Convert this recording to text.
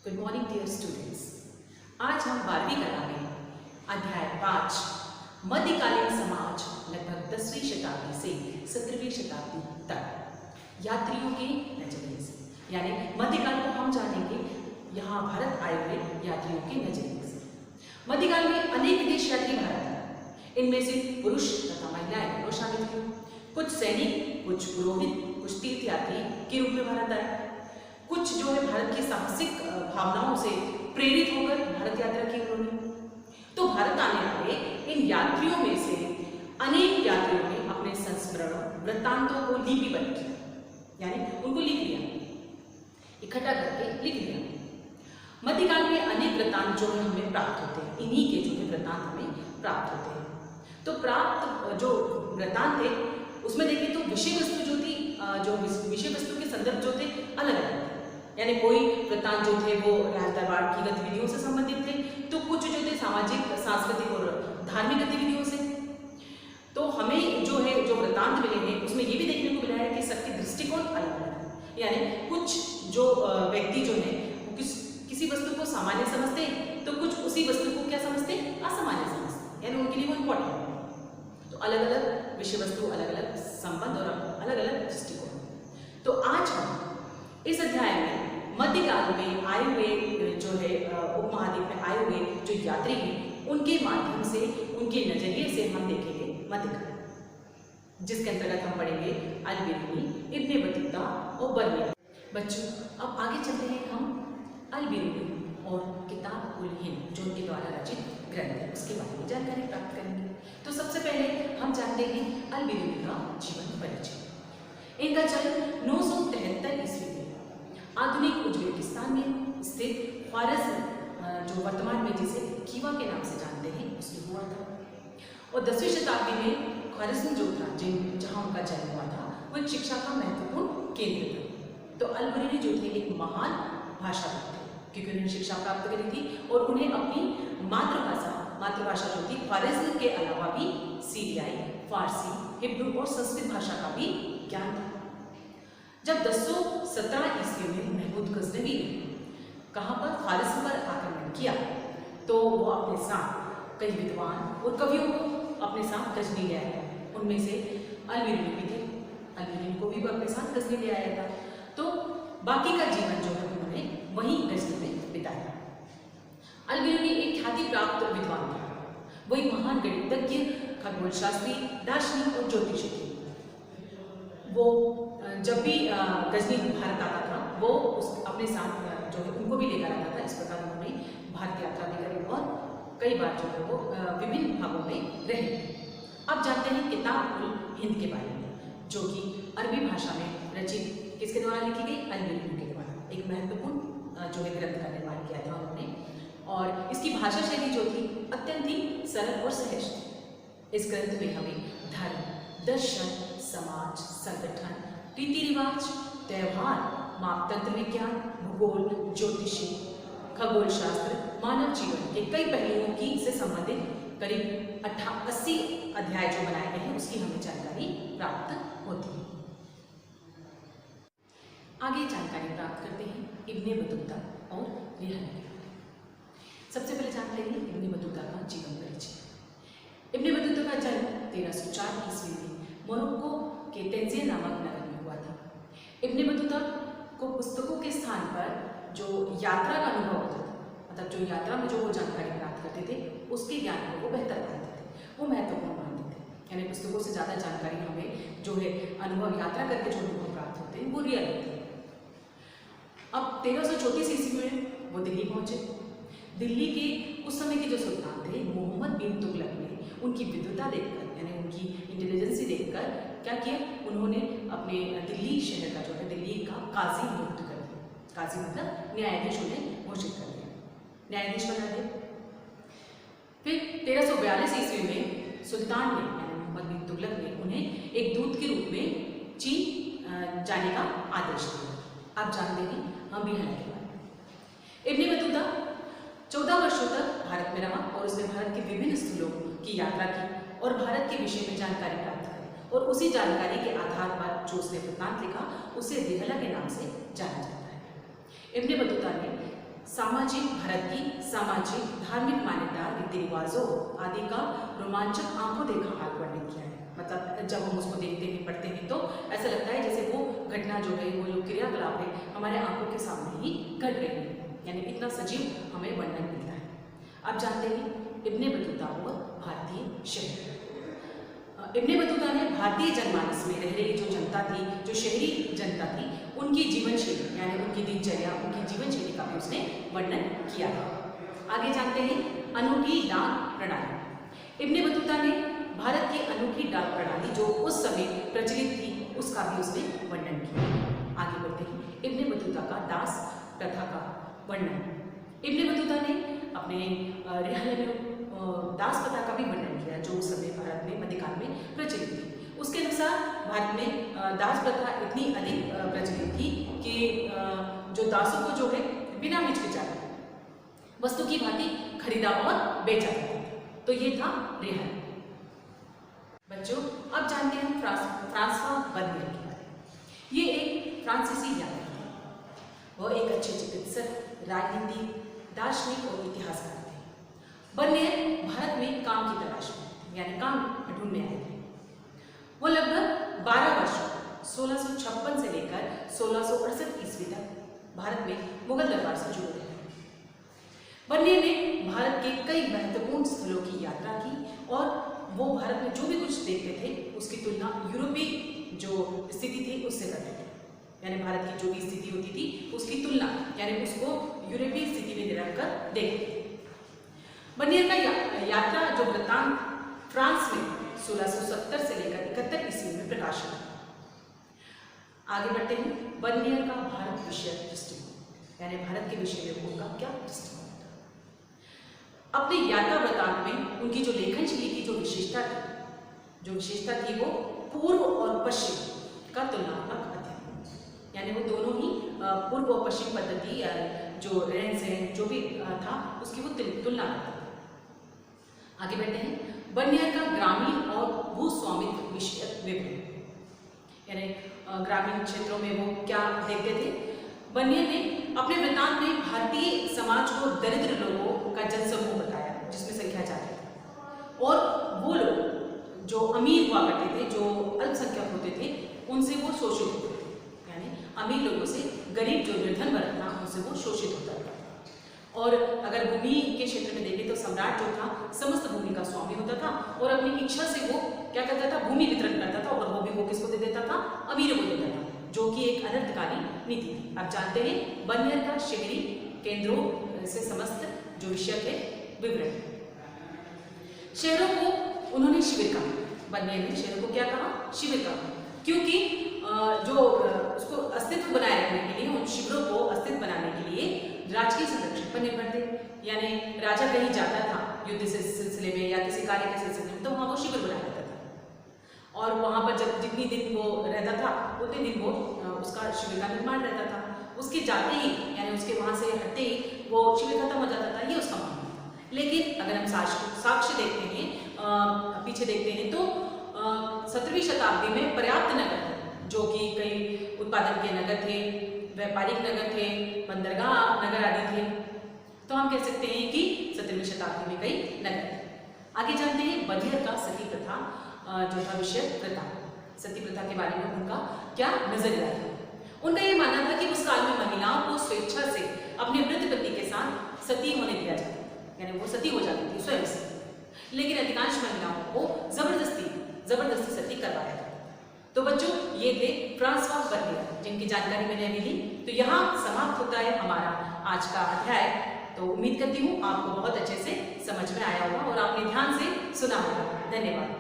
Good morning dear students. आज हम 12वीं कला में अध्याय 5 मध्यकालीन समाज लगभग 10वीं शताब्दी से 17वीं शताब्दी तक यात्रियों के नजरिए से, यानी मध्यकाल को हम जानेंगे यहाँ भारत आए हुए यात्रियों के नजरिए से। मध्यकाल में अनेक विदेश यात्री भारत आए। इनमें से पुरुष तथा महिलाएं दोनों शामिल थे। कुछ सैनिक, कुछ पुरोहित, कुछ तीर्थयात्री के रूप में भारत आए। कुछ जो है भारत की साहसिक भावनाओं से प्रेरित होकर भारत यात्रा की उन्होंने। तो भारत आने वाले इन यात्रियों में से अनेक यात्रियों ने अपने संस्मरणों वृत्तांतों को लिपिबद्ध किया, यानी उनको लिख लिया, इकट्ठा करके लिख लिया। मध्यकाल में अनेक वृत्तांत जो है हमें प्राप्त होते हैं, इन्हीं के जो है वृत्तांत हमें प्राप्त होते हैं। तो प्राप्त जो वृत्तांत थे उसमें देखें तो विषय वस्तु जो थी, जो विषय वस्तु के संदर्भ जो थे अलग अलग थे। यानी कोई वृत्तांत जो थे वो राज दरबार की गतिविधियों से संबंधित थे, तो कुछ जो थे सामाजिक, सांस्कृतिक और धार्मिक गतिविधियों से। तो हमें जो है जो वृत्तांत मिले हैं उसमें ये भी देखने को मिला है कि सबके दृष्टिकोण अलग अलग है। यानी कुछ जो व्यक्ति जो है वो किसी वस्तु को सामान्य समझते हैं, तो कुछ उसी वस्तु को क्या समझते हैं, असामान्य समझते हैं, यानी उनके लिए वो इम्पोर्टेंट है। तो अलग अलग विषय वस्तु, अलग अलग संबंध और अलग अलग दृष्टिकोण। तो आज हम इस अध्याय में मध्यकाल में आए हुए जो है उपमहाद्वीप में आए हुए जो यात्री हैं उनके माध्यम से, उनके नजरिए से हम देखेंगे मध्यकाल, जिसके अंतर्गत हम पढ़ेंगे अल-बिरूनी, इब्न बतूता और बर्निया। बच्चों अब आगे चलते हैं हम अल-बिरूनी और किताब-उल-हिंद जो उनके द्वारा रचित ग्रंथ है उसके बारे में जानकारी प्राप्त करेंगे। तो सबसे पहले हम जानते हैं अल-बिरूनी का जीवन परिचय। इनका जन्म 973 ईस्वी में आधुनिक उज्बेकिस्तान में स्थित ख्वारिज़्म जो वर्तमान में जिसे खीवा के नाम से जानते हैं उसमें हुआ था। और 10वीं शताब्दी में ख्वारिज़्म जो था जहाँ उनका जन्म हुआ था वो एक शिक्षा का महत्वपूर्ण केंद्र था। तो अल-बिरूनी जो थे एक महान भाषाविद थे, क्योंकि उन्होंने शिक्षा प्राप्त करी थी और उन्हें अपनी मातृभाषा जो थी ख्वारिज़्म के अलावा भी सीरियाई, फारसी, हिब्रू और संस्कृत भाषा का भी ज्ञान था। जब 1017 ईस्वी में महमूद गजनवी ने कहाँ पर ख्वारिज़्म पर आक्रमण किया, तो वो अपने साथ कई विद्वान और कवियों को अपने साथ गजनी ले आया। उनमें से अल-बिरूनी भी थे, अल-बिरूनी को भी वो अपने साथ गजनी ले आया था। तो बाकी का जीवन जो है उन्होंने वहीं गजनी में बिताया। अल-बिरूनी एक ख्याति प्राप्त विद्वान था। वो एक महान गणितज्ञ, खगोलशास्त्री, दार्शनिक और ज्योतिषी थे। वो जब भी गजनी भारत आता था वो अपने साथ जो है उनको भी लेकर आता था। इस प्रकार उन्होंने भारत यात्रा भी करी और कई बार जो है वो विभिन्न भागों में रहे। अब जानते हैं किताब-उल-हिंद के बारे में, जो कि अरबी भाषा में रचित किसके द्वारा लिखी गई, अल-बिरूनी के द्वारा। एक महत्वपूर्ण जो है ग्रंथ का निर्माण किया था उन्होंने, और इसकी भाषा शैली जो थी अत्यंत ही सरल और सहज थी। इस ग्रंथ में हमें धर्म, दर्शन, समाज, संगठन, रीति रिवाज, त्यौहार, मापतंत्र विज्ञान, भूगोल, ज्योतिषी, खगोल शास्त्र, मानव जीवन के कई पहलुओं की से संबंधित करीब 80 अध्याय जो बनाए गए हैं उसकी हमें जानकारी प्राप्त होती है। आगे जानकारी प्राप्त करते हैं इब्न बतूता और रिहला के बारे में। सबसे पहले जानते हैं इब्न बतूता का जीवन परिचय। इब्न बतूता का जन्म 1304 ईस्वी में मोरक्को के तेंजिया नामक नगर में हुआ था। इब्न बतूता को पुस्तकों के स्थान पर जो यात्रा का अनुभव होता था, मतलब जो यात्रा में जो वो जानकारी प्राप्त करते थे उसके ज्ञान को वो बेहतर मानते थे, वो महत्वपूर्ण मानते थे। यानी पुस्तकों से ज़्यादा जानकारी हमें जो है अनुभव, यात्रा करके जो अनुभव प्राप्त होते हैं वो रियल होते हैं। अब 1334 ईस्वी में वो दिल्ली पहुँचे। दिल्ली के उस समय के जो सुल्तान थे मोहम्मद बिन तुगलक ने उनकी विद्वता देखकर, यानी उनकी इंटेलिजेंसी देखकर क्या किया, उन्होंने अपने दिल्ली शहर का जो है दिल्ली का काजी नियुक्त कर दिया। काजी मतलब न्यायाधीश उन्हें घोषित कर दिया, न्यायाधीश बना दिया। फिर 1342 ईस्वी में सुल्तान ने, यानी मोहम्मद बिन तुगलक ने उन्हें एक दूत के रूप में चीन जाने का आदेश दिया। आप जानते हैं हम भी हैं के बारे में। इब्न बतूता 14 वर्षों तक भारत में रहा और उसने भारत के विभिन्न स्थलों की यात्रा की और भारत के विषय में जानकारी प्राप्त करी, और उसी जानकारी के आधार पर जो उसने वृत्तांत लिखा उसे रिहला के नाम से जाना जाता है। इब्न बतूता ने सामाजिक भारत की सामाजिक धार्मिक मान्यता रीति रिवाजों आदि का रोमांचक आंखों देखा हाल वर्णन किया है। मतलब जब हम उसको देखते हैं पढ़ते हैं तो ऐसा लगता है जैसे वो घटना जो है, वो जो क्रियाकलाप है, हमारे आंखों के सामने ही घट रही है, यानी इतना सजीव हमें वर्णन मिलता है। अब जानते हैं इब्ने बतूता हुआ भारतीय शहर। इब्ने बतूता ने भारतीय जनमानस में रह रही जो जनता थी, जो शहरी जनता थी, उनकी जीवन शैली यानी उनकी दिनचर्या, उनकी जीवन शैली का भी उसने वर्णन किया है। आगे जानते हैं अनूठी डाक प्रणाली। इब्ने बतूता ने भारत की अनूठी डाक प्रणाली जो उस समय प्रचलित थी उसका भी उसने वर्णन किया। आगे बढ़ते हैं इब्ने बतूता का दास प्रथा का वर्णन। इब्ने बतूता ने अपने रिहाले में दास प्रथा का भी वर्णन किया जो उस समय भारत में मध्यकाल में प्रचलित थी। उसके अनुसार भारत में दास प्रथा इतनी अधिक प्रचलित थी कि जो दासों को जो है बिना हिचकिचाए वस्तु की भांति खरीदा और बेचा जाता था। तो ये था रिहाल। बच्चों अब जानते हैं फ्रांसवा बर्नियर के बारे में। ये एक फ्रांसीसी यात्री थे। वह एक अच्छे चिकित्सक, राजनीतिक, दार्शनिक और इतिहासकार थे। बर्नियर भारत में काम की तलाश में यानी काम ढूंढने आए थे। वो लगभग 12 वर्षों 1656 से लेकर 1668 ईस्वी तक भारत में मुगल दरबार से जुड़े रहे। बर्नियर ने भारत के कई महत्वपूर्ण स्थलों की यात्रा की और वो भारत में जो भी कुछ देखते थे उसकी तुलना यूरोपीय जो स्थिति थी उससे करते थे। यानी भारत की जो भी स्थिति होती थी उसकी तुलना यानी उसको यूरोपीय स्थिति में रखकर देखते थे। बर्नियर का यात्रा जो वृत्तांत फ्रांस में 1670 से लेकर 71 ईस्वी में प्रकाशित है। आगे बढ़ते हैं बर्नियर का भारत विषय दृष्टिकोण यानी भारत के विषय में उनका क्या दृष्टिकोण था। अपने यात्रा वृत्तांत में उनकी जो लेखन शैली की जो विशेषता थी वो पूर्व और पश्चिम का तुलनात्मक अध्ययन यानी वो दोनों ही पूर्व और पश्चिम पद्धति जो रहन सहन जो भी था उसकी वो तुलना करता था। आगे बढ़ते हैं बर्नियर का ग्रामीण और भूस्वामित्व विषयक विवरण यानी ग्रामीण क्षेत्रों में वो क्या देखते थे। बर्नियर ने अपने वृत्तांत में भारतीय समाज को दरिद्र लोगों का जनसमूह बताया जिसमें संख्या ज्यादा थी और वो लोग जो अमीर हुआ करते थे, जो अल्पसंख्यक होते थे, उनसे वो शोषित होते थे। यानी अमीर लोगों से गरीब जो निर्धन वर्ग था उनसे वो शोषित होता था। और अगर भूमि के क्षेत्र में देखें तो सम्राट जो था समस्त भूमि का स्वामी होता था और अपनी इच्छा से वो क्या करता था, भूमि वितरण करता था और वो भी वो किसको दे देता था, अमीरों को देता था, जो कि एक अनर्थकारी नीति थी। अब जानते हैं बर्नियर का शहरी केंद्रों से समस्त जो विषय के विवरण। शहरों को उन्होंने शिविर कहा। बर्नियर ने शहरों को क्या कहा, शिविर कहा, क्योंकि जो उसको अस्तित्व बनाए रखने के लिए, उन शिविरों को अस्तित्व बनाने के लिए राजकीय संरक्षण पर निर्भर थे। यानी राजा कहीं जाता था युद्ध से सिलसिले में या किसी कार्य के सिलसिले में तो वहाँ वो शिविर बना लेता था और वहाँ पर जब जितनी दिन वो रहता था उतने दिन वो उसका शिविर का निर्माण रहता था। उसके जाते ही यानी उसके वहाँ से हटते ही वो शिविर खत्म हो जाता था, ये उसका मानना था। लेकिन अगर हम साक्ष्य देखते हैं, पीछे देखते हैं तो 17वीं शताब्दी में पर्याप्त नगर जो कि कई उत्पादन के नगर थे, व्यापारिक नगर थे, बंदरगाह नगर आदि थे, तो हम कह सकते हैं कि 17वीं शताब्दी में कई नगर थे। आगे जानते हैं बर्नियर का सती प्रथा जो था विषय प्रथा। सती प्रथा के बारे में उनका क्या नजरिया था। उनका ये मानना था कि उस काल में महिलाओं को स्वेच्छा से अपने वृद्ध पति के साथ सती होने दिया जाता, यानी वो सती हो जाती थी स्वयं से, लेकिन अधिकांश महिलाओं को जबरदस्ती सती करवाया जाता। तो बच्चों ये थे फ्रांसवा बर्नियर जिनकी जानकारी मैंने अभी ली। तो यहाँ समाप्त होता है हमारा आज का अध्याय। तो उम्मीद करती हूँ आपको बहुत अच्छे से समझ में आया होगा और आपने ध्यान से सुना होगा। धन्यवाद।